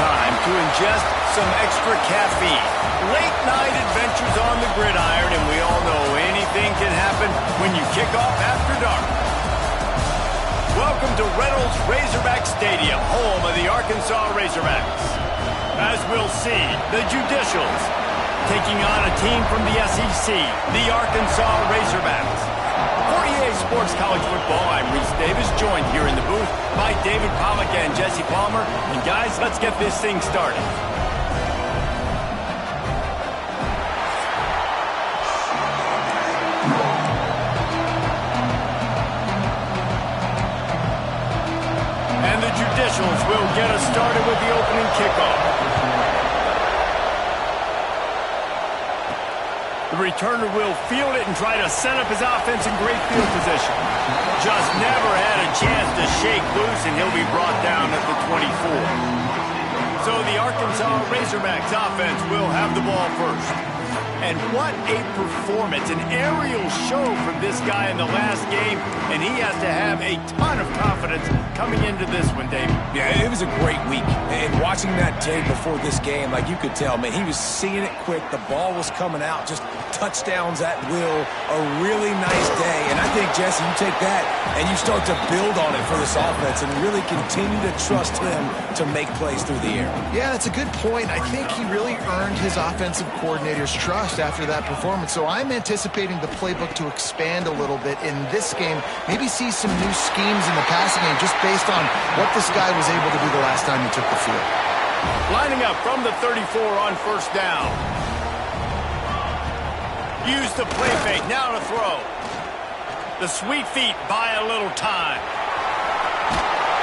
time to ingest some extra caffeine. Late night adventures on the gridiron, and we all know anything can happen when you kick off after dark. Welcome to Reynolds Razorback Stadium, home of the Arkansas Razorbacks. As we'll see, the Judicials taking on a team from the SEC, the Arkansas Razorbacks. For EA Sports College Football, I'm Reese Davis, joined here in the booth by David Pollack and Jesse Palmer. And guys, let's get this thing started. And the Judicials will get us started with the opening kickoff. The returner will field it and try to set up his offense in great field position. Just never had a chance to shake loose, and he'll be brought down at the 24. So the Arkansas Razorbacks offense will have the ball first. And what a performance, an aerial show from this guy in the last game, and he has to have a ton of confidence coming into this one, David. Yeah, it was a great week. And watching that tape before this game, like you could tell, man, he was seeing it quick. The ball was coming out, just touchdowns at will. A really nice day. And I think, Jesse, you take that and you start to build on it for this offense and really continue to trust him to make plays through the air. Yeah, that's a good point. I think he really earned his offensive coordinator's trust after that performance. So I'm anticipating the playbook to expand a little bit in this game. Maybe see some new schemes in the passing game just based on what this guy was able to do the last time he took the field. Lining up from the 34 on first down. Use the play fake, now to throw. The sweet feet buy a little time.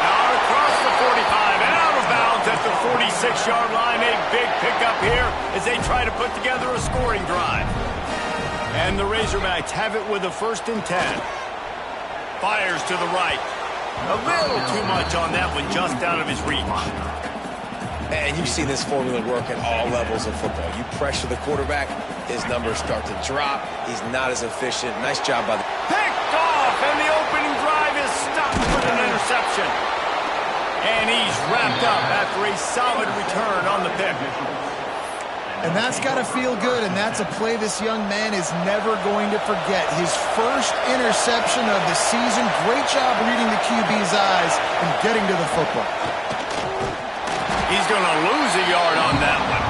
Out across the 45 and out of bounds at the 46-yard line. A big pickup here as they try to put together a scoring drive. And the Razorbacks have it with a 1st and 10. Fires to the right. A little too much on that one, just out of his reach. And you've seen this formula work at all levels of football. You pressure the quarterback, his numbers start to drop. He's not as efficient. Nice job by the... Picked off, and the opening drive is stopped with an interception. And he's wrapped up after a solid return on the pick. And that's got to feel good, and that's a play this young man is never going to forget. His first interception of the season. Great job reading the QB's eyes and getting to the football. He's going to lose a yard on that one.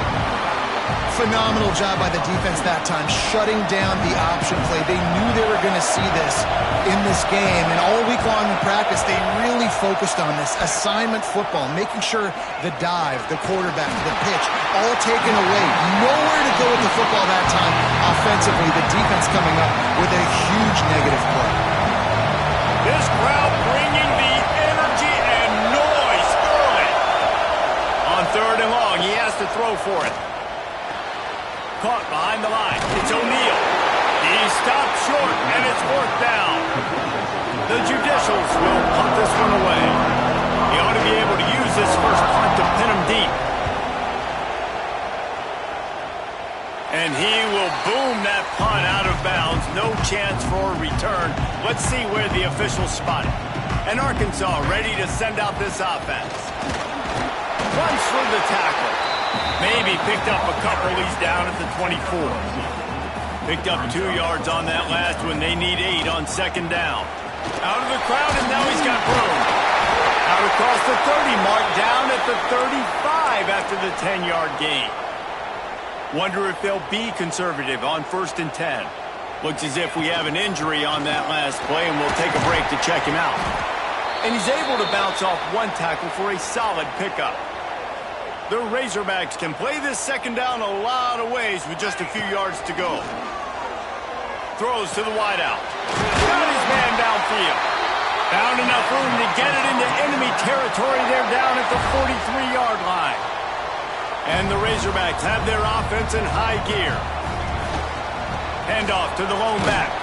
Phenomenal job by the defense that time, shutting down the option play. They knew they were going to see this in this game, and all week long in practice, they really focused on this assignment football, making sure the dive, the quarterback, the pitch, all taken away. Nowhere to go with the football that time. Offensively, the defense coming up with a huge negative play. This crowd bringing the energy and noise early. On 3rd and long, he has to throw for it. Caught behind the line. It's O'Neal. He stopped short, and it's 4th down. The Judicials will punt this one away. He ought to be able to use this first punt to pin him deep. And he will boom that punt out of bounds. No chance for a return. Let's see where the officials spot it. And Arkansas ready to send out this offense. Runs through the tackle. Maybe picked up a couple. He's down at the 24. Picked up 2 yards on that last one. They need 8 on 2nd down. Out of the crowd, and now he's got room. Out across the 30 mark, down at the 35 after the 10-yard gain. Wonder if they'll be conservative on 1st and 10. Looks as if we have an injury on that last play, and we'll take a break to check him out. And he's able to bounce off 1 tackle for a solid pickup. The Razorbacks can play this 2nd down a lot of ways with just a few yards to go. Throws to the wideout. Got his man downfield. Found enough room to get it into enemy territory. They're down at the 43-yard line. And the Razorbacks have their offense in high gear. Handoff to the lone back.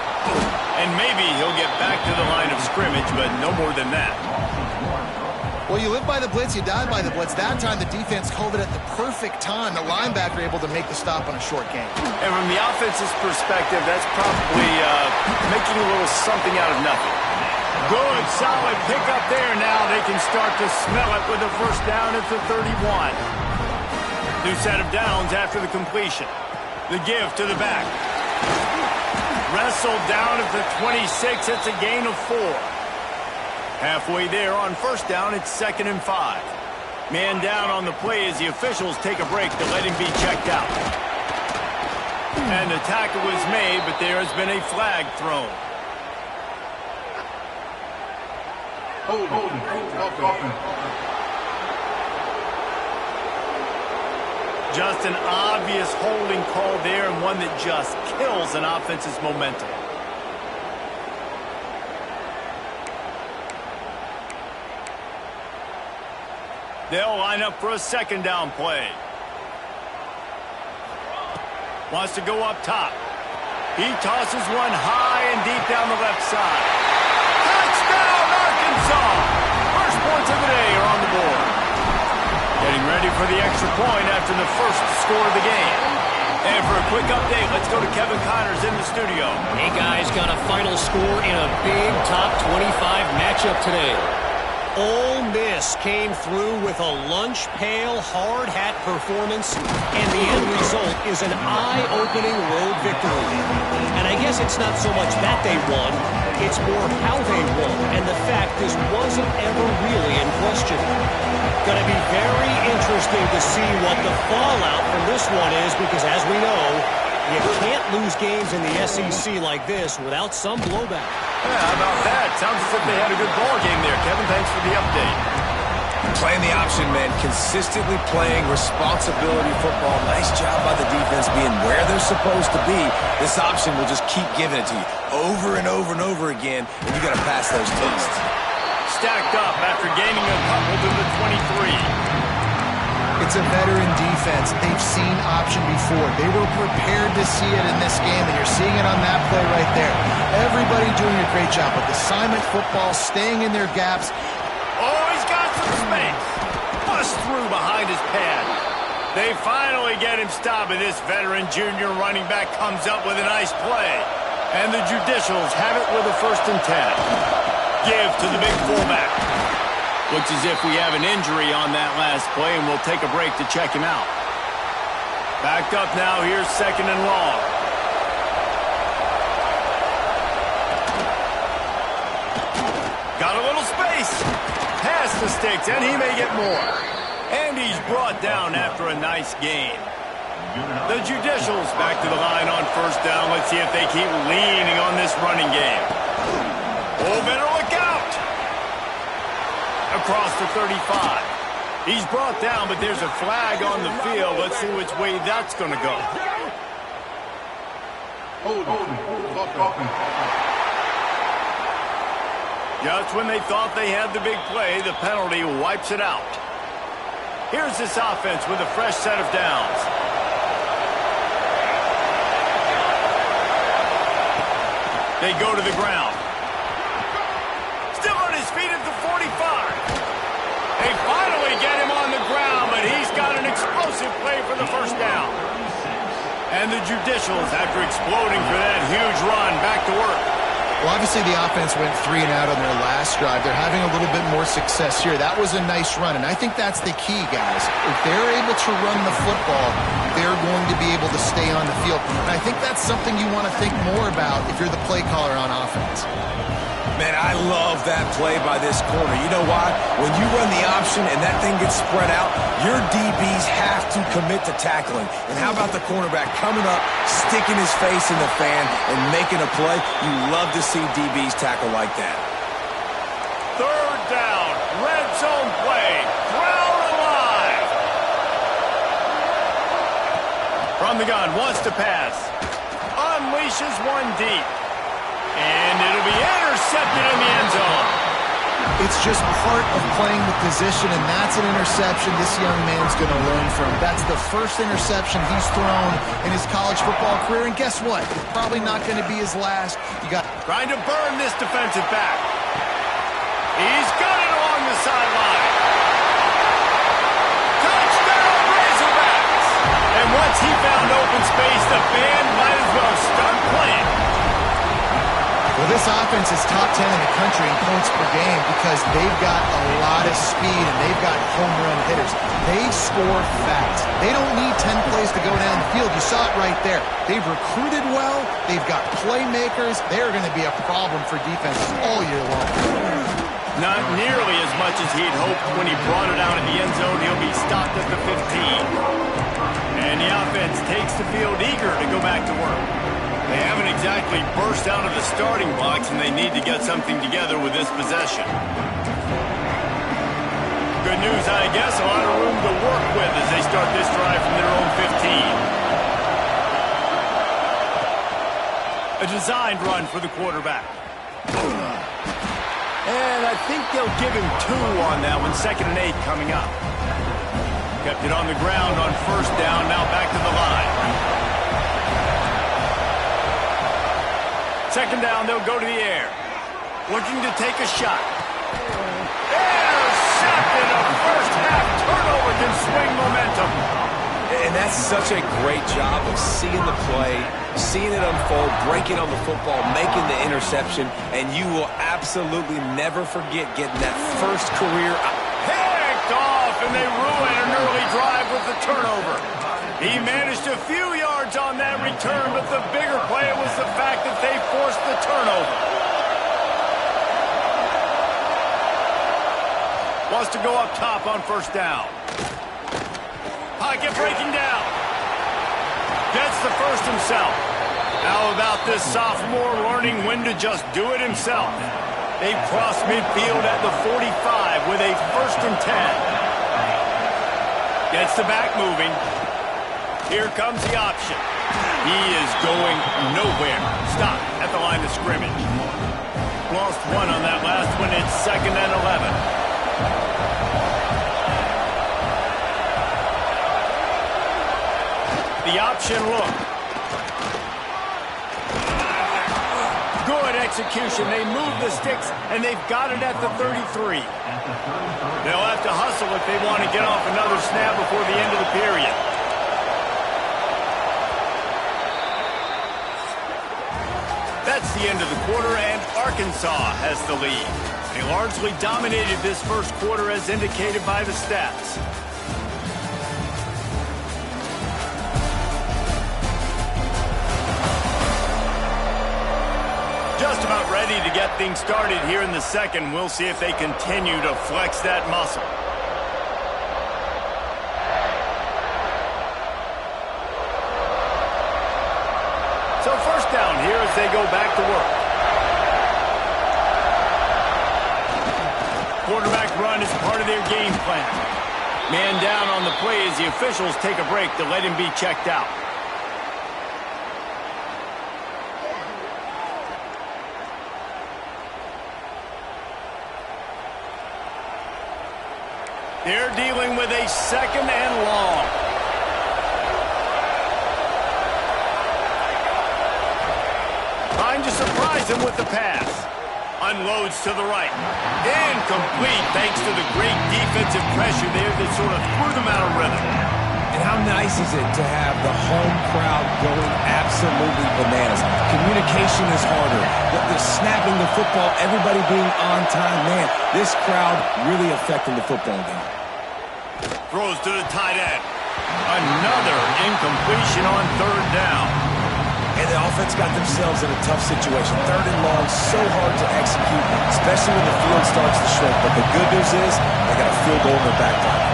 And maybe he'll get back to the line of scrimmage, but no more than that. Well, you live by the blitz, you die by the blitz. That time, the defense called it at the perfect time. The linebacker able to make the stop on a short gain. And from the offense's perspective, that's probably making a little something out of nothing. Good, solid pickup there. Now they can start to smell it with a first down at the 31. New set of downs after the completion. The give to the back. Wrestled down at the 26. It's a gain of 4. Halfway there on first down, it's 2nd and 5. Man down on the play as the officials take a break to let him be checked out. And the tackle was made, but there has been a flag thrown. Just an obvious holding call there, and one that just kills an offense's momentum. They'll line up for a 2nd down play. Wants to go up top. He tosses one high and deep down the left side. Touchdown, Arkansas! First points of the day are on the board. Getting ready for the extra point after the first score of the game. And for a quick update, let's go to Kevin Connors in the studio. Hey, guys, got a final score in a big top 25 matchup today. Ole Miss came through with a lunch pail hard hat performance, and the end result is an eye-opening road victory. And I guess it's not so much that they won, it's more how they won, and the fact this wasn't ever really in question. Going to be very interesting to see what the fallout from this one is, because as we know, you can't lose games in the SEC like this without some blowback. Yeah, how about that? Sounds as if they had a good ball game there. Kevin, thanks for the update. Playing the option, man. Consistently playing responsibility football. Nice job by the defense being where they're supposed to be. This option will just keep giving it to you over and over and over again, and you got to pass those tests. Stacked up after gaining a couple to the 23. It's a veteran defense. They've seen option before. They were prepared to see it in this game, and you're seeing it on that play right there. Everybody doing a great job with assignment football, staying in their gaps. Oh, he's got some space. Bust through behind his pad. They finally get him stopped, and this veteran junior running back comes up with a nice play. And the Judicials have it with a 1st and 10. Give to the big fullback. Looks as if we have an injury on that last play, and we'll take a break to check him out. Backed up now, here's 2nd and long. Got a little space. Pass the sticks, and he may get more. And he's brought down after a nice gain. The Judicials back to the line on first down. Let's see if they keep leaning on this running game. Oh, better look out! Across the 35. He's brought down, but there's a flag on the field. Let's see which way that's going to go. Just when they thought they had the big play, the penalty wipes it out. Here's this offense with a fresh set of downs. They go to the ground. Still on his feet at the 45. They finally get him on the ground, but he's got an explosive play for the first down. And the Judicials, after exploding for that huge run, back to work. Well, obviously the offense went 3 and out on their last drive. They're having a little bit more success here. That was a nice run, and I think that's the key, guys. If they're able to run the football, they're going to be able to stay on the field. And I think that's something you want to think more about if you're the play caller on offense. Man, I love that play by this corner. You know why? When you run the option and that thing gets spread out, your DBs have to commit to tackling. And how about the cornerback coming up, sticking his face in the fan, and making a play? You love to see DBs tackle like that. 3rd down, red zone play, Brown alive. From the gun, wants to pass. Unleashes one deep. And it'll be intercepted in the end zone. It's just part of playing the position, and that's an interception this young man's going to learn from. That's the first interception he's thrown in his college football career, and guess what? It's probably not going to be his last. Trying to burn this defensive back. He's got it along the sideline. Touchdown, Razorbacks! And once he found open space, the band might as well start playing. Well, this offense is top 10 in the country in points per game because they've got a lot of speed and they've got home run hitters. They score fast. They don't need 10 plays to go down the field. You saw it right there. They've recruited well. They've got playmakers. They're going to be a problem for defenses all year long. Not nearly as much as he'd hoped when he brought it out in the end zone. He'll be stopped at the 15. And the offense takes the field eager to go back to work. They haven't exactly burst out of the starting blocks, and they need to get something together with this possession. Good news, I guess. A lot of room to work with as they start this drive from their own 15. A designed run for the quarterback. And I think they'll give him 2 on that one. 2nd and 8 coming up. Kept it on the ground on 1st down. Now back to the line. 2nd down, they'll go to the air. Looking to take a shot. Intercepted. A first-half turnover can swing momentum. And that's such a great job of seeing the play, seeing it unfold, breaking on the football, making the interception, and you will absolutely never forget getting that first career. Picked off, and they ruin an early drive with the turnover. He managed a few yards on that return, but the bigger play was the fact that they forced the turnover. Wants to go up top on 1st down. Pocket breaking down. Gets the first himself. How about this sophomore learning when to just do it himself? They cross midfield at the 45 with a 1st and 10. Gets the back moving. Here comes the option. He is going nowhere. Stop at the line of scrimmage. Lost 1 on that last one. It's 2nd and 11. The option look. Good execution. They move the sticks, and they've got it at the 33. They'll have to hustle if they want to get off another snap before the end of the period. That's the end of the quarter, and Arkansas has the lead. They largely dominated this first quarter as indicated by the stats. Just about ready to get things started here in the second. We'll see if they continue to flex that muscle. So 1st down here as they go back to work. Quarterback run is part of their game plan. Man down on the play as the officials take a break to let him be checked out. They're dealing with a 2nd and long. Trying to surprise him with the pass. Unloads to the right. Incomplete thanks to the great defensive pressure there that sort of threw them out of rhythm. And how nice is it to have the home crowd going absolutely bananas? Communication is harder. The snapping the football, everybody being on time. Man, this crowd really affecting the football game. Throws to the tight end. Another incompletion on 3rd down. And the offense got themselves in a tough situation. 3rd and long, so hard to execute, especially when the field starts to shrink. But the good news is they got a field goal in their back pocket.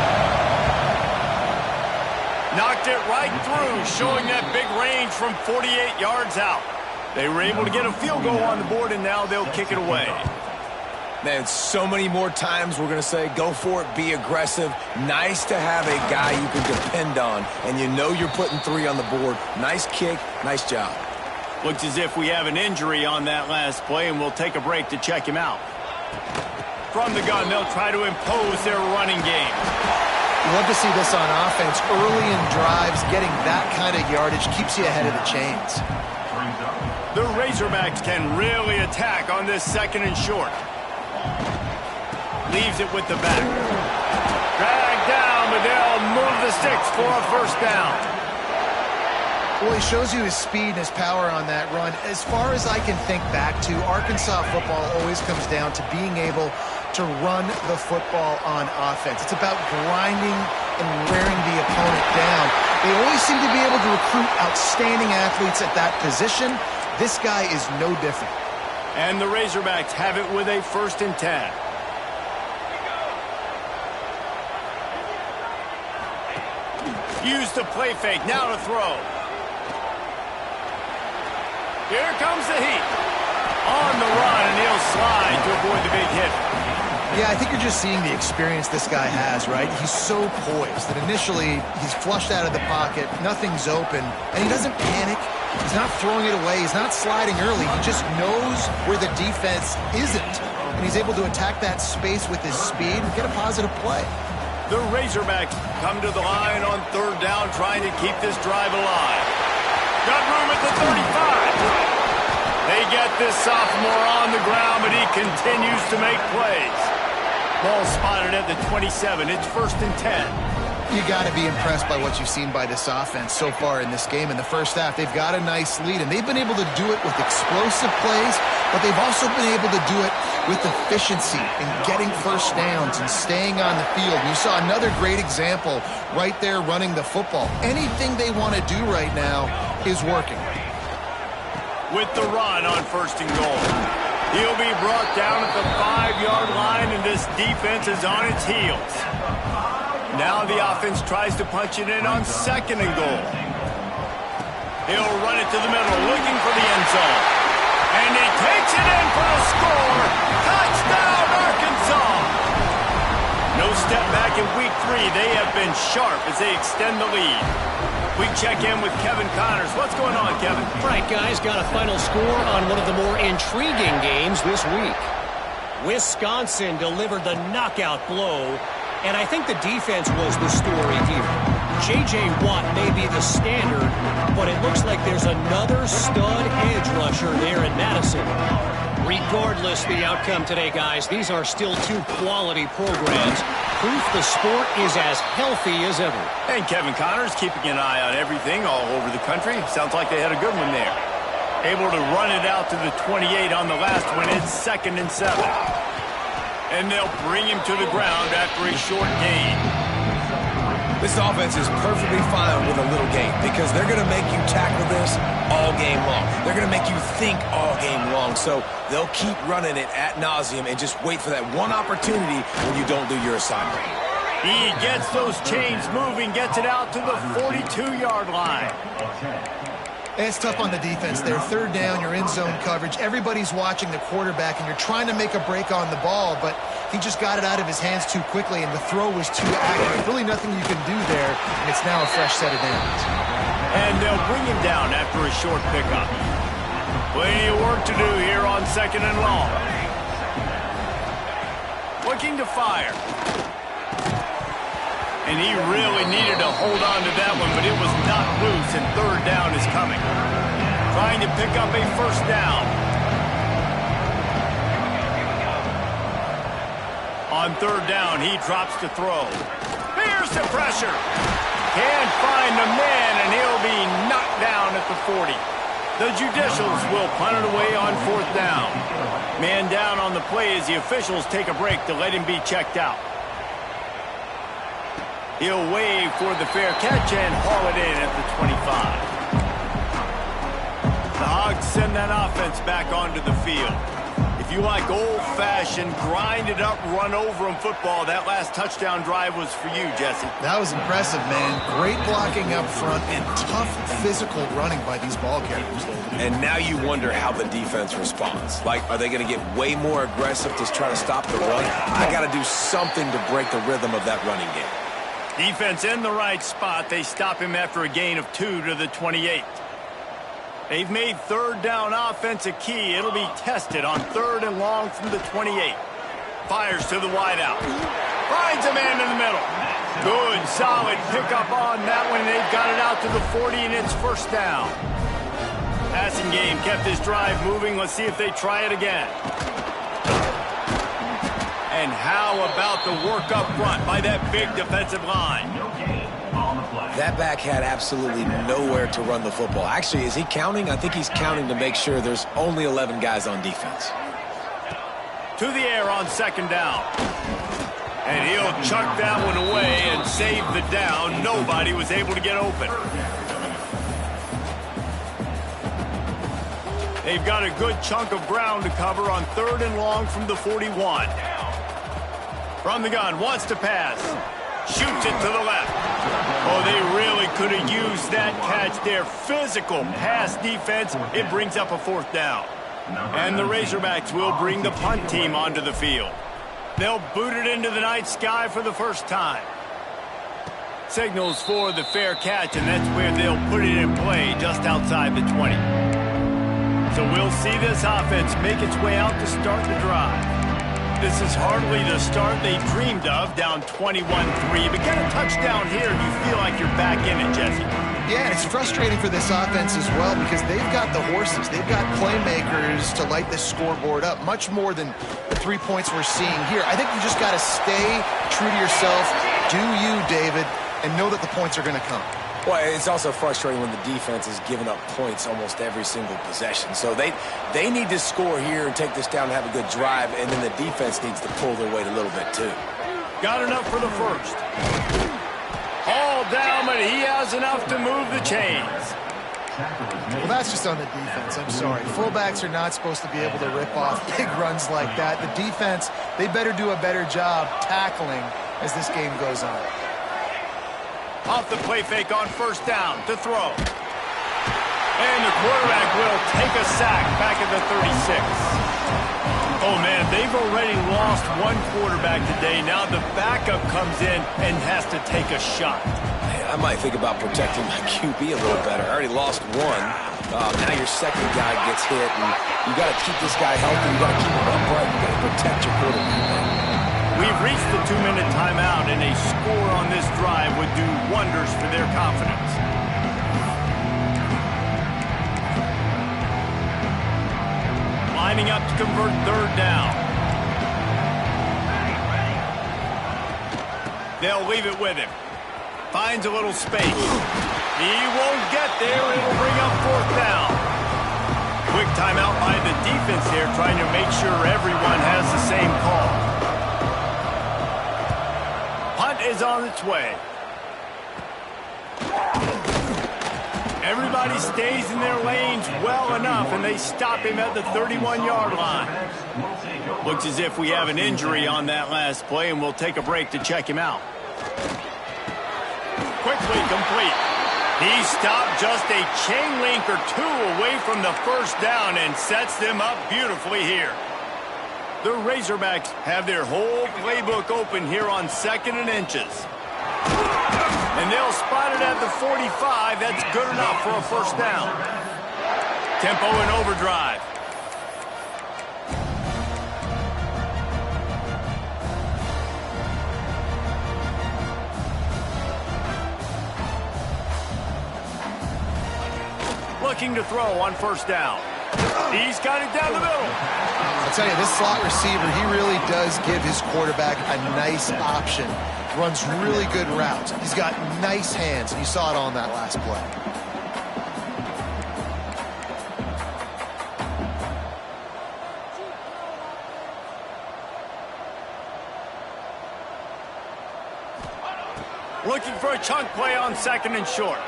Knocked it right through, showing that big range from 48 yards out. They were able to get a field goal on the board, and now they'll kick it away. Man, so many more times we're going to say, go for it, be aggressive. Nice to have a guy you can depend on, and you know you're putting 3 on the board. Nice kick, nice job. Looks as if we have an injury on that last play, and we'll take a break to check him out. From the gun, they'll try to impose their running game. Love to see this on offense. Early in drives, getting that kind of yardage keeps you ahead of the chains. The Razorbacks can really attack on this 2nd and short. Leaves it with the back. Dragged down, but they'll move the sticks for a 1st down. Well, he shows you his speed and his power on that run. As far as I can think back to, Arkansas football always comes down to being able to run the football on offense. It's about grinding and wearing the opponent down. They always seem to be able to recruit outstanding athletes at that position. This guy is no different. And the Razorbacks have it with a 1st and 10. Use the play fake, now to throw. Here comes the heat. On the run, and he'll slide to avoid the big hit. Yeah, I think you're just seeing the experience this guy has, right? He's so poised that initially he's flushed out of the pocket, nothing's open, and he doesn't panic. He's not throwing it away. He's not sliding early. He just knows where the defense isn't, and he's able to attack that space with his speed and get a positive play. The Razorbacks come to the line on 3rd down, trying to keep this drive alive. Got room at the 35. They get this sophomore on the ground, but he continues to make plays. Ball spotted at the 27. It's 1st and 10. You got to be impressed by what you've seen by this offense so far in this game. In the first half, they've got a nice lead, and they've been able to do it with explosive plays, but they've also been able to do it with efficiency and getting first downs and staying on the field. You saw another great example right there running the football. Anything they want to do right now is working. With the run on 1st and goal. He'll be brought down at the 5-yard line, and this defense is on its heels. Now the offense tries to punch it in on 2nd and goal. He'll run it to the middle, looking for the end zone. And he takes it in for the score. Touchdown, Arkansas! No step back in week 3. They have been sharp as they extend the lead. We check in with Kevin Connors. What's going on, Kevin? Right, guys, got a final score on one of the more intriguing games this week. Wisconsin delivered the knockout blow, and I think the defense was the story here. J.J. Watt may be the standard, but it looks like there's another stud edge rusher there in Madison. Regardless the outcome today, guys, these are still 2 quality programs. Proof the sport is as healthy as ever. And Kevin Connors keeping an eye on everything all over the country. Sounds like they had a good one there. Able to run it out to the 28 on the last one. It's 2nd and 7. And they'll bring him to the ground after a short gain. This offense is perfectly fine with a little game because they're going to make you tackle this all game long. They're going to make you think all game long. So they'll keep running it ad nauseum and just wait for that one opportunity when you don't do your assignment. He gets those chains moving, gets it out to the 42-yard line. It's tough on the defense there. 3rd down, you're in zone coverage. Everybody's watching the quarterback, and you're trying to make a break on the ball, but he just got it out of his hands too quickly, and the throw was too accurate. Really nothing you can do there, and it's now a fresh set of downs. And they'll bring him down after a short pickup. Plenty of work to do here on 2nd and long. Looking to fire. And he really needed to hold on to that one, but it was not loose, and 3rd down is coming. Trying to pick up a 1st down. On 3rd down, he drops to throw. Here's the pressure. Can't find the man, and he'll be knocked down at the 40. The Judicials will punt it away on 4th down. Man down on the play as the officials take a break to let him be checked out. He'll wave for the fair catch and haul it in at the 25. The Hogs send that offense back onto the field. If you like old-fashioned, grind-it-up, run-over-'em football, that last touchdown drive was for you, Jesse. That was impressive, man. Great blocking up front and tough physical running by these ball carriers. And now you wonder how the defense responds. Like, are they going to get way more aggressive to try to stop the run? I got to do something to break the rhythm of that running game. Defense in the right spot. They stop him after a gain of 2 to the 28. They've made 3rd down offense a key. It'll be tested on 3rd and long from the 28. Fires to the wideout. Finds a man in the middle. Good, solid pickup on that one. They've got it out to the 40, and it's 1st down. Passing game kept this drive moving. Let's see if they try it again. And how about the work up front by that big defensive line? That back had absolutely nowhere to run the football. Actually, is he counting? I think he's counting to make sure there's only 11 guys on defense. To the air on second down. And he'll chuck that one away and save the down. Nobody was able to get open. They've got a good chunk of ground to cover on 3rd and long from the 41. From the gun, wants to pass. Shoots it to the left. Oh, they really could have used that catch there. Physical pass defense. It brings up a 4th down. And the Razorbacks will bring the punt team onto the field. They'll boot it into the night sky for the first time. Signals for the fair catch, and that's where they'll put it in play just outside the 20. So we'll see this offense make its way out to start the drive. This is hardly the start they dreamed of, down 21-3. But get a touchdown here and you feel like you're back in it, Jesse. Yeah, and it's frustrating for this offense as well because they've got the horses. They've got playmakers to light this scoreboard up, much more than the 3 points we're seeing here. I think you just got to stay true to yourself, do you, David, and know that the points are going to come. Well, it's also frustrating when the defense is giving up points almost every single possession. So they need to score here and take this down and have a good drive, and then the defense needs to pull their weight a little bit too. Got enough for the first. All down, but he has enough to move the chains. Well, that's just on the defense. I'm sorry. Fullbacks are not supposed to be able to rip off big runs like that. The defense, they better do a better job tackling as this game goes on. Off the play fake on 1st down to throw. And the quarterback will take a sack back at the 36. Oh, man, they've already lost one quarterback today. Now the backup comes in and has to take a shot. Man, I might think about protecting my QB a little better. I already lost one. Now your second guy gets hit, and you got to keep this guy healthy. You got to keep him upright. You got to protect your quarterback. We've reached the 2-minute timeout, and a score on this drive would do wonders for their confidence. Lining up to convert 3rd down. They'll leave it with him. Finds a little space. He won't get there. It'll bring up 4th down. Quick timeout by the defense here, trying to make sure everyone has the same call. Punt is on its way. Everybody stays in their lanes well enough, and they stop him at the 31-yard line. Looks as if we have an injury on that last play, and we'll take a break to check him out. Quickly complete. He stopped just a chain link or two away from the 1st down and sets them up beautifully here. The Razorbacks have their whole playbook open here on 2nd and inches. And they'll spot it at the 45. That's good enough for a 1st down. Tempo and overdrive. Looking to throw on 1st down. He's got it down the middle. I'll tell you, this slot receiver, he really does give his quarterback a nice option. Runs really good routes. He's got nice hands, and you saw it on that last play. Looking for a chunk play on 2nd and short.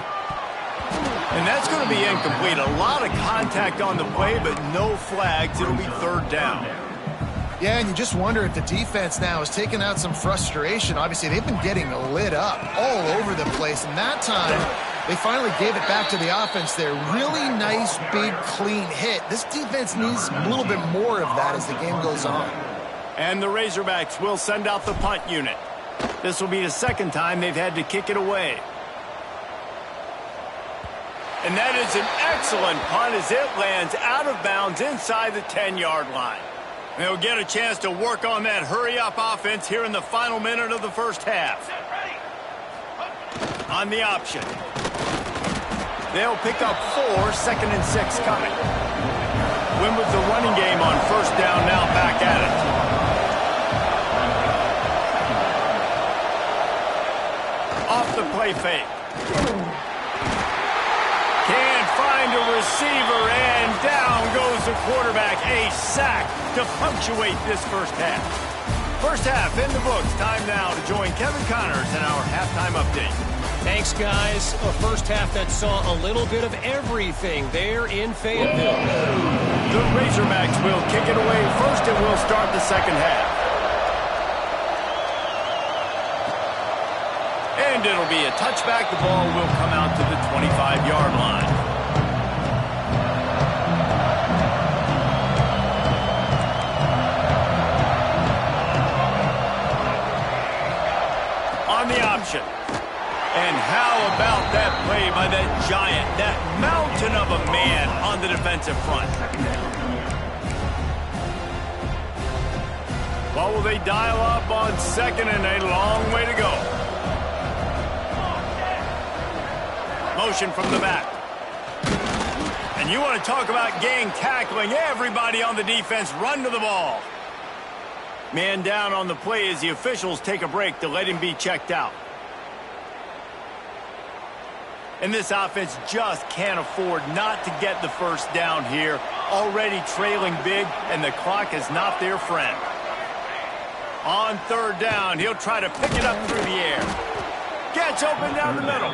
And that's going to be incomplete. A lot of contact on the play, but no flags. It'll be 3rd down. Yeah, and you just wonder if the defense now is taking out some frustration. Obviously, they've been getting lit up all over the place. And that time, they finally gave it back to the offense there. Really nice, big, clean hit. This defense needs a little bit more of that as the game goes on. And the Razorbacks will send out the punt unit. This will be the 2nd time they've had to kick it away. And that is an excellent punt as it lands out of bounds inside the 10-yard line. They'll get a chance to work on that hurry-up offense here in the final minute of the 1st half. On the option. They'll pick up 4, 2nd and 6 coming. Win with the running game on 1st down, now back at it. Off the play fake. Can't find a receiver, and down goes the quarterback. A sack to punctuate this first half. First half in the books. Time now to join Kevin Connors in our halftime update. Thanks, guys. A first half that saw a little bit of everything there in Fayetteville. The Razorbacks will kick it away first, and we'll start the second half. And it'll be a touchback. The ball will come out to the 25-yard line. On the option. And how about that play by that giant, that mountain of a man on the defensive front? What will they dial up on second, and a long way to go? Motion from the back. And you want to talk about gang tackling. Everybody on the defense run to the ball. Man down on the play as the officials take a break to let him be checked out. And this offense just can't afford not to get the first down here. Already trailing big, and the clock is not their friend. On third down, he'll try to pick it up through the air. Gets open down the middle.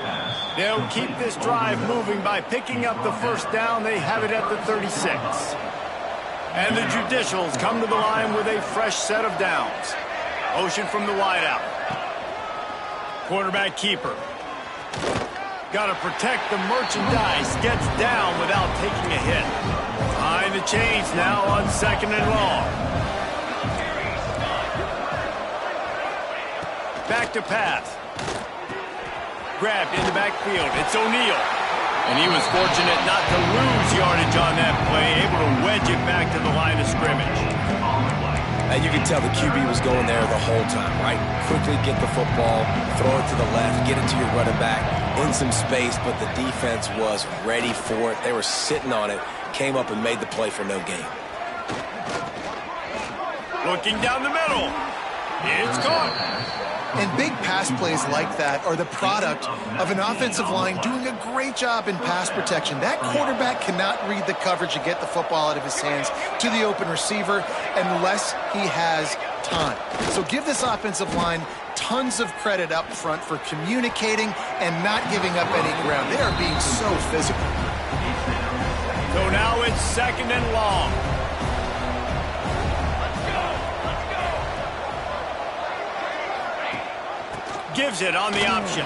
They'll keep this drive moving by picking up the first down. They have it at the 36. And the Judicials come to the line with a fresh set of downs. Motion from the wideout. Quarterback keeper. Got to protect the merchandise. Gets down without taking a hit. Behind the chains now on second and long. Back to pass. Grabbed in the backfield. It's O'Neal. And he was fortunate not to lose yardage on that play. Able to wedge it back to the line of scrimmage. And you can tell the QB was going there the whole time, right? Quickly get the football, throw it to the left, get it to your running back in some space, but the defense was ready for it. They were sitting on it, came up and made the play for no gain. Looking down the middle. It's caught. And big pass plays like that are the product of an offensive line doing a great job in pass protection. That quarterback cannot read the coverage and get the football out of his hands to the open receiver unless he has time. So give this offensive line tons of credit up front for communicating and not giving up any ground. They are being so physical. So now it's second and long. Gives it on the option.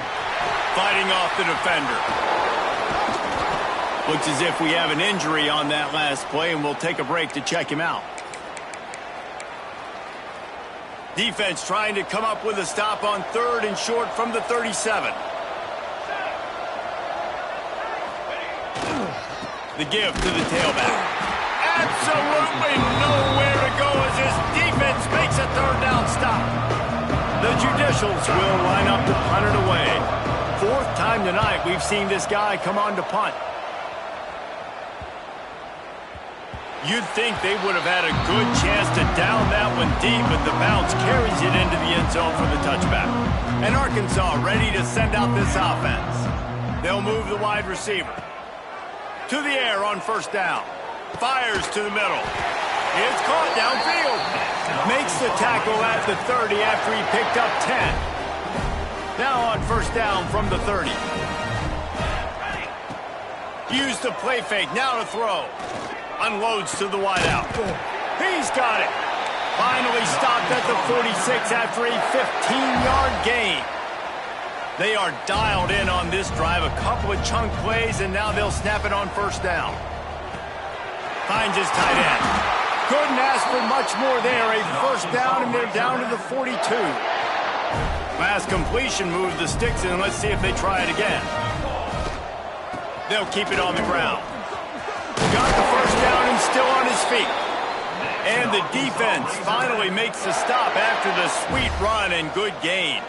Fighting off the defender. Looks as if we have an injury on that last play, and we'll take a break to check him out. Defense trying to come up with a stop on third and short from the 37. The give to the tailback. Absolutely nowhere to go as this defense makes a third down stop. The Judicials will line up to punt it away. Fourth time tonight we've seen this guy come on to punt. You'd think they would have had a good chance to down that one deep, but the bounce carries it into the end zone for the touchback. And Arkansas ready to send out this offense. They'll move the wide receiver. To the air on first down. Fires to the middle. It's caught downfield. Makes the tackle at the 30 after he picked up 10. Now on first down from the 30. Use the play fake. Now to throw. Unloads to the wideout. He's got it. Finally stopped at the 46 after a 15-yard gain. They are dialed in on this drive. A couple of chunk plays, and now they'll snap it on first down. Finds his tight end. Couldn't ask for much more there. A first down, and they're down to the 42. Last completion moves the sticks in. Let's see if they try it again. They'll keep it on the ground. Got the first down and still on his feet. And the defense finally makes the stop after the sweet run and good gain.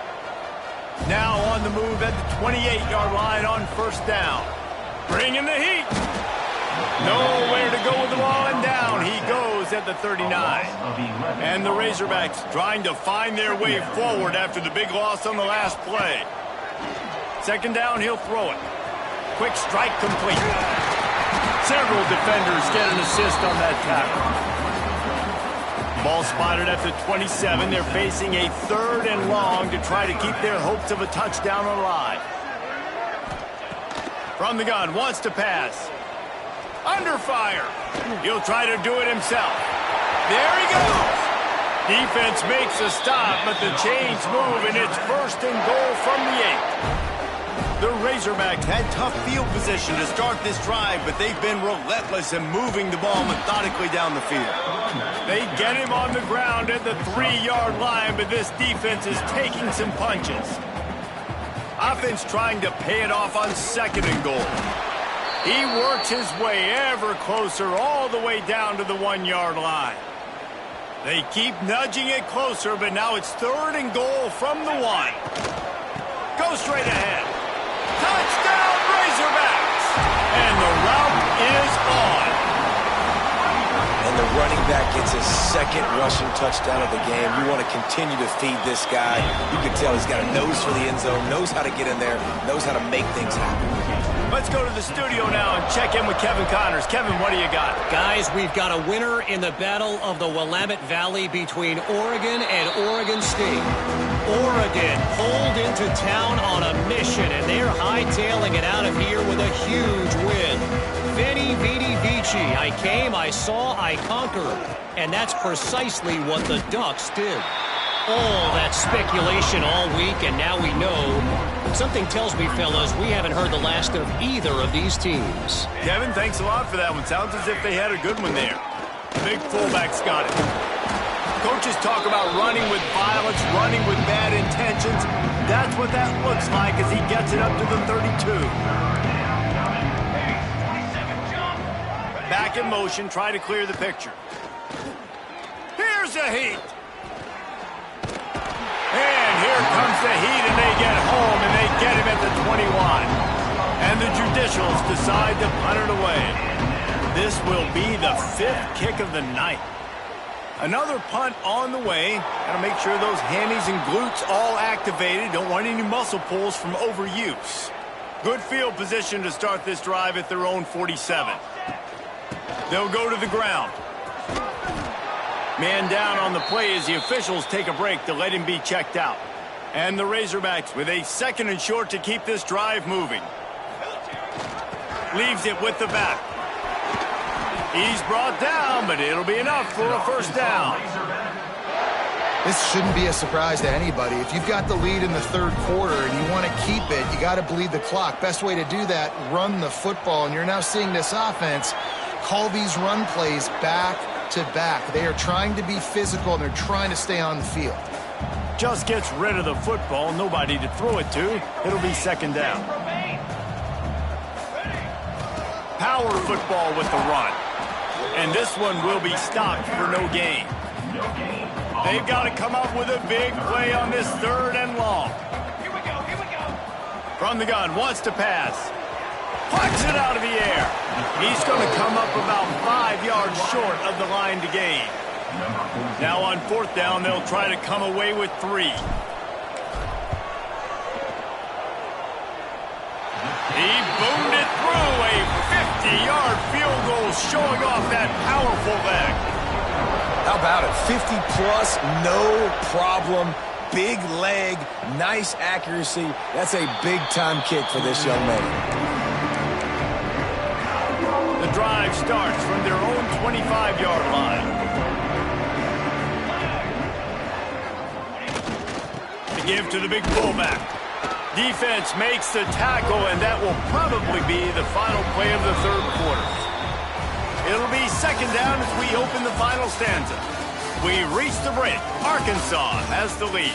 Now on the move at the 28-yard line on first down. Bringing the heat. Nowhere to go with the ball, and down he goes at the 39. And the Razorbacks trying to find their way forward after the big loss on the last play. Second down, he'll throw it. Quick strike complete. Several defenders get an assist on that tackle. Ball spotted at the 27. They're facing a 3rd and long to try to keep their hopes of a touchdown alive. From the gun, wants to pass. Under fire. He'll try to do it himself. There he goes. Defense makes a stop, but the chains move, and it's 1st and goal from the 8. The Razorbacks had tough field position to start this drive, but they've been relentless in moving the ball methodically down the field. They get him on the ground at the 3-yard line, but this defense is taking some punches. Offense trying to pay it off on 2nd and goal. He works his way ever closer all the way down to the 1-yard line. They keep nudging it closer, but now it's 3rd and goal from the 1. Go straight ahead. Touchdown, Razorbacks! And the route is on. And the running back gets his 2nd rushing touchdown of the game. You want to continue to feed this guy. You can tell he's got a nose for the end zone, knows how to get in there, knows how to make things happen. Let's go to the studio now and check in with Kevin Connors. Kevin, what do you got? Guys, we've got a winner in the battle of the Willamette Valley between Oregon and Oregon State. Oregon pulled into town on a mission, and they're hightailing it out of here with a huge win. Veni, vidi, vici. I came, I saw, I conquered. And that's precisely what the Ducks did. All that speculation all week, and now we know. Something tells me, fellas, we haven't heard the last of either of these teams. Kevin, thanks a lot for that one. Sounds as if they had a good one there. Big fullback's got it. Coaches talk about running with violence, running with bad intentions. That's what that looks like as he gets it up to the 32. Back in motion, try to clear the picture. Here's a heat. And here comes the heat, and they get home, and they get him at the 21. And the Judicials decide to punt it away. This will be the 5th kick of the night. Another punt on the way. Got to make sure those hammies and glutes all activated. Don't want any muscle pulls from overuse. Good field position to start this drive at their own 47. They'll go to the ground. Man down on the play as the officials take a break to let him be checked out. And the Razorbacks with a 2nd and short to keep this drive moving. Leaves it with the back. He's brought down, but it'll be enough for a 1st down. This shouldn't be a surprise to anybody. If you've got the lead in the 3rd quarter and you want to keep it, you got to bleed the clock. Best way to do that, run the football. And you're now seeing this offense call these run plays back to back. They are trying to be physical, and they're trying to stay on the field. Just gets rid of the football, nobody to throw it to. It'll be 2nd down. Power football with the run. And this one will be stopped for no gain. They've got to come up with a big play on this 3rd and long. Here we go. From the gun, wants to pass. Pucks it out of the air. He's going to come up about 5 yards short of the line to gain. Now on 4th down, they'll try to come away with 3. He boomed it through a 50-yard field goal, showing off that powerful leg. How about it? 50-plus, no problem. Big leg, nice accuracy. That's a big-time kick for this young man. The drive starts from their own 25-yard line. To give to the big fullback. Defense makes the tackle, and that will probably be the final play of the 3rd quarter. It'll be 2nd down as we open the final stanza. We reach the break. Arkansas has the lead.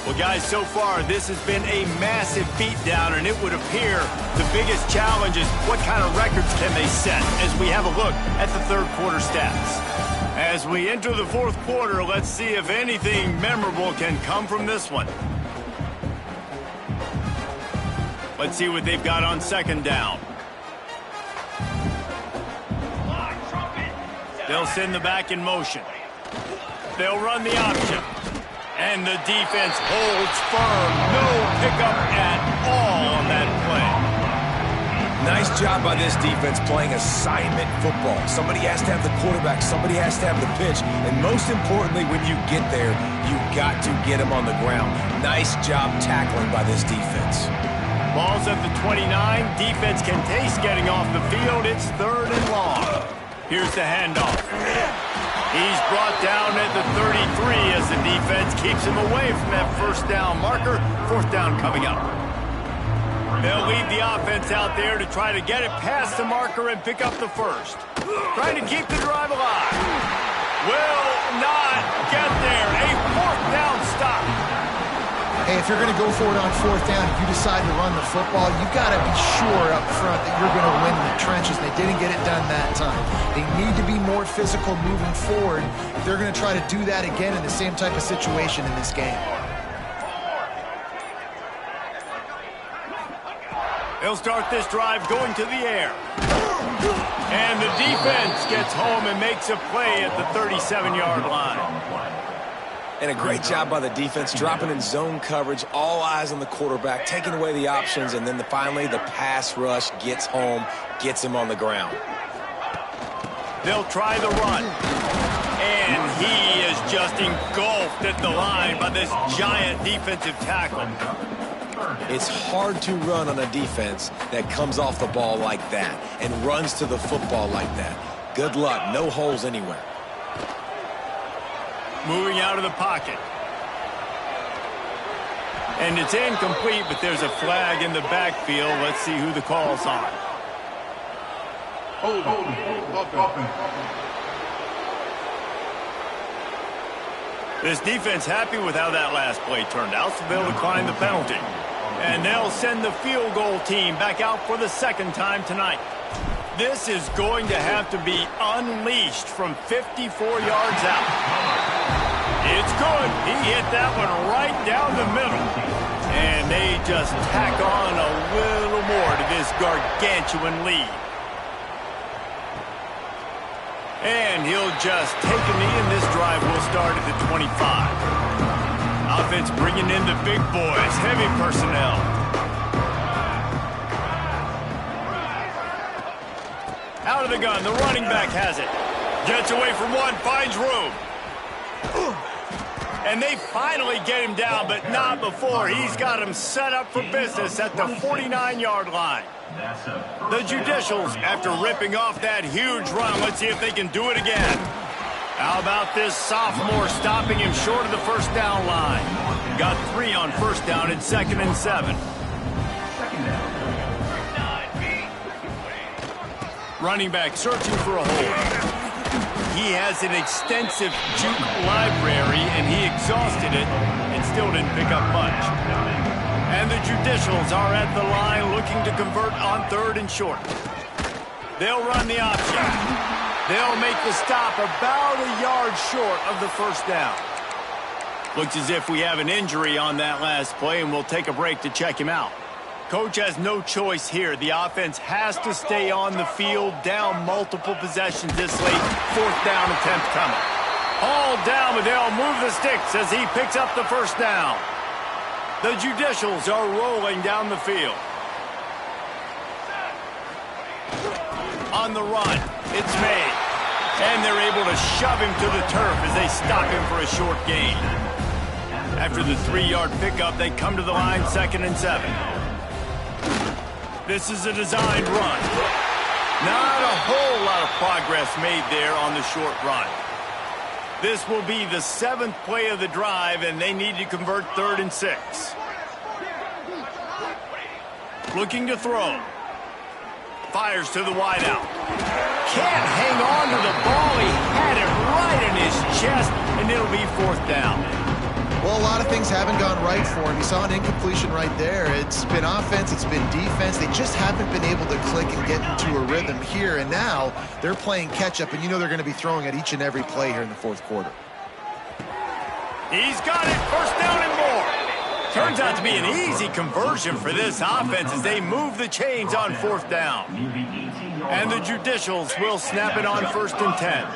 Well, guys, so far this has been a massive beatdown, and it would appear the biggest challenge is what kind of records can they set as we have a look at the 3rd quarter stats. As we enter the 4th quarter, let's see if anything memorable can come from this one. Let's see what they've got on 2nd down. They'll send the back in motion. They'll run the option. And the defense holds firm. No pickup at all on that Nice job by this defense playing assignment football. Somebody has to have the quarterback, somebody has to have the pitch, and most importantly, when you get there, you've got to get them on the ground. Nice job tackling by this defense. Ball's at the 29. Defense can taste getting off the field. It's 3rd and long. Here's the handoff. He's brought down at the 33 as the defense keeps him away from that first down marker. 4th down coming up. They'll lead the offense out there to try to get it past the marker and pick up the first. Trying to keep the drive alive. Will not get there. A 4th down stop. Hey, if you're going to go for it on 4th down, if you decide to run the football, you've got to be sure up front that you're going to win the trenches. They didn't get it done that time. They need to be more physical moving forward if they're going to try to do that again in the same type of situation in this game. They'll start this drive going to the air. And the defense gets home and makes a play at the 37-yard line. And a great job by the defense, dropping in zone coverage, all eyes on the quarterback, taking away the options, and then finally the pass rush gets home, gets him on the ground. They'll try the run. And he is just engulfed at the line by this giant defensive tackle. It's hard to run on a defense that comes off the ball like that and runs to the football like that. Good luck. No holes anywhere. Moving out of the pocket. And it's incomplete, but there's a flag in the backfield. Let's see who the call's on. This defense happy with how that last play turned out, so they'll decline the penalty. And they'll send the field goal team back out for the 2nd time tonight. This is going to have to be unleashed from 54 yards out. It's good. He hit that one right down the middle. And they just tack on a little more to this gargantuan lead. And he'll just take a knee, and this drive will start at the 25. Offense bringing in the big boys, heavy personnel. Out of the gun, the running back has it. Gets away from one, finds room. And they finally get him down, but not before. He's got him set up for business at the 49-yard line. The Judicials, after ripping off that huge run, let's see if they can do it again. How about this sophomore stopping him short of the first down line? Got 3 on first down at 2nd and 7. Running back searching for a hole. He has an extensive juke library, and he exhausted it and still didn't pick up much. And the Judicials are at the line looking to convert on 3rd and short. They'll run the option. They'll make the stop about a yard short of the first down. Looks as if we have an injury on that last play, and we'll take a break to check him out. Coach has no choice here. The offense has to stay on the field, down multiple possessions this late. 4th down attempt coming. All down, but they'll move the sticks as he picks up the first down. The Judicials are rolling down the field. On the run, it's made. And they're able to shove him to the turf as they stop him for a short gain. After the 3-yard pickup, they come to the line, 2nd and 7. This is a designed run. Not a whole lot of progress made there on the short run. This will be the 7th play of the drive, and they need to convert 3rd and 6. Looking to throw. Fires to the wideout. Can't hang on to the ball. He had it right in his chest, and it'll be 4th down. Well, a lot of things haven't gone right for him. You saw an incompletion right there. It's been offense, it's been defense. They just haven't been able to click and get into a rhythm here, and now they're playing catch-up, and you know they're going to be throwing at each and every play here in the 4th quarter. He's got it, 1st down and more. Turns out to be an easy conversion for this offense as they move the chains on 4th down. And the Judicials will snap it on 1st and 10.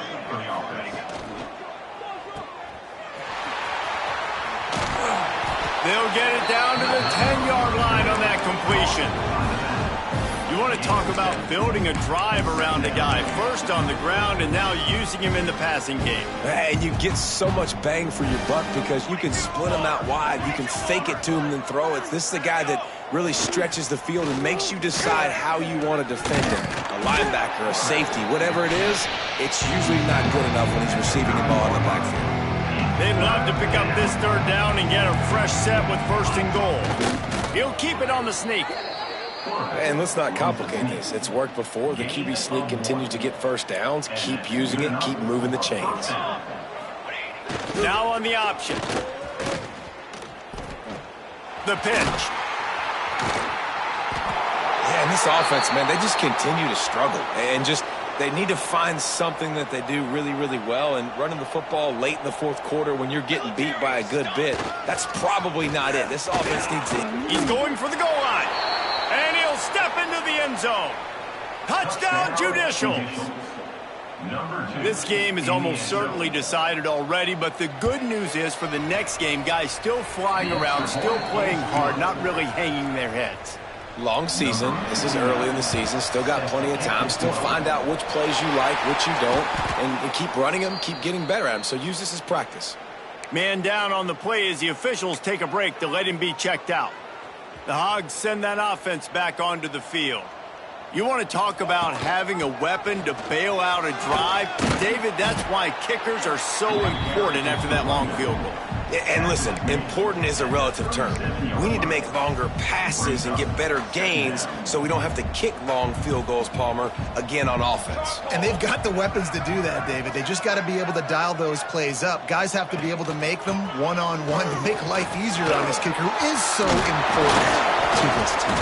They'll get it down to the 10-yard line on that completion. You want to talk about building a drive around a guy. First on the ground and now using him in the passing game. And you get so much bang for your buck because you can split him out wide. You can fake it to him and then throw it. This is the guy that really stretches the field and makes you decide how you want to defend him. A linebacker, a safety, whatever it is, it's usually not good enough when he's receiving the ball in the backfield. They'd love to pick up this third down and get a fresh set with first and goal. He'll keep it on the sneak. And let's not complicate this. It's worked before. The QB sneak continues to get first downs. Keep using it. Keep moving the chains. Now on the option. The pitch. Yeah, and this offense, man, they just continue to struggle. And they need to find something that they do really, really well. And running the football late in the fourth quarter when you're getting beat by a good bit, that's probably not it. This offense needs it. He's going for the goal line. And he'll step into the end zone. Touchdown, Judicials. This game is almost certainly decided already, but the good news is for the next game, guys still flying around, still playing hard, not really hanging their heads. Long season. This is early in the season. Still got plenty of time. Still find out which plays you like, which you don't, and keep running them, keep getting better at them. So use this as practice. Man down on the play as the officials take a break to let him be checked out. The Hogs send that offense back onto the field. You want to talk about having a weapon to bail out a drive? David, that's why kickers are so important after that long field goal. And listen, important is a relative term. We need to make longer passes and get better gains so we don't have to kick long field goals, Palmer, again on offense. And they've got the weapons to do that, David. They just got to be able to dial those plays up. Guys have to be able to make them one-on-one to make life easier on this kicker, who is so important to this team.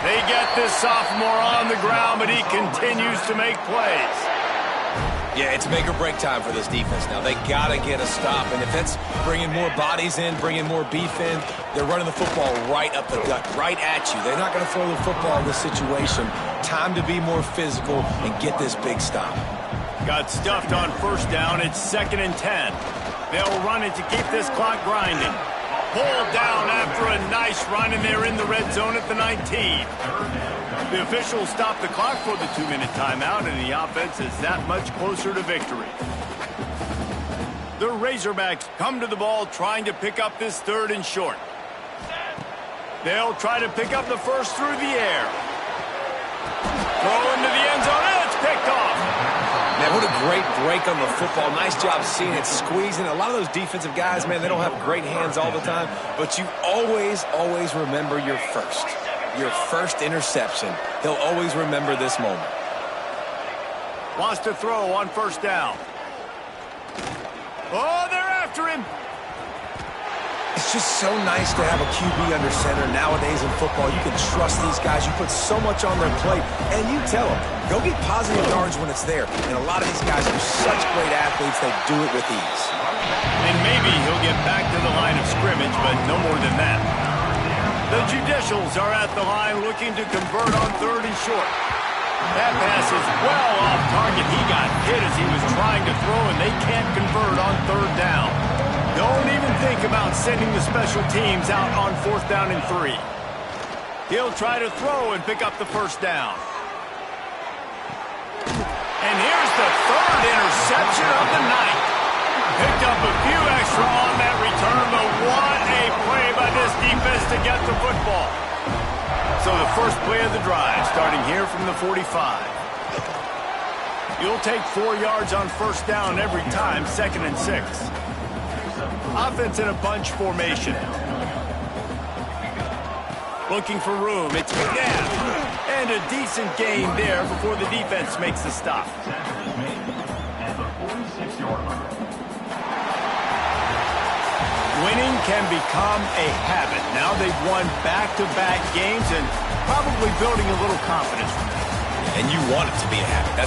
They get this sophomore on the ground, but he continues to make plays. Yeah, it's make or break time for this defense now. They got to get a stop, and if that's bringing more bodies in, bringing more beef in, they're running the football right up the gut, right at you. They're not going to throw the football in this situation. Time to be more physical and get this big stop. Got stuffed on first down. It's 2nd and 10. They'll run it to keep this clock grinding. Pulled down after a nice run, and they're in the red zone at the 19. The officials stop the clock for the 2-minute timeout, and the offense is that much closer to victory. The Razorbacks come to the ball trying to pick up this 3rd and short. They'll try to pick up the first through the air. Throw into the end zone, and it's picked off. Man, what a great break on the football. Nice job seeing it squeezing. A lot of those defensive guys, man, they don't have great hands all the time, but you always, always remember your first. Your first interception. He'll always remember this moment. Wants to throw on first down. Oh, they're after him. It's just so nice to have a QB under center nowadays in football. You can trust these guys. You put so much on their plate, and you tell them, go get positive yards when it's there. And a lot of these guys are such great athletes, they do it with ease. And maybe he'll get back to the line of scrimmage, but no more than that. The Judicials are at the line looking to convert on 3rd and short. That pass is well off target. He got hit as he was trying to throw, and they can't convert on 3rd down. Don't even think about sending the special teams out on 4th down and 3. He'll try to throw and pick up the first down. And here's the 3rd interception of the night. Picked up a few extra on that return, but what a play by this defense to get the football. So the first play of the drive, starting here from the 45. You'll take 4 yards on first down every time, 2nd and 6. Offense in a bunch formation. Looking for room, it's McNabb. And a decent gain there before the defense makes the stop. Winning can become a habit. Now they've won back-to-back games and probably building a little confidence. And you want it to be a habit.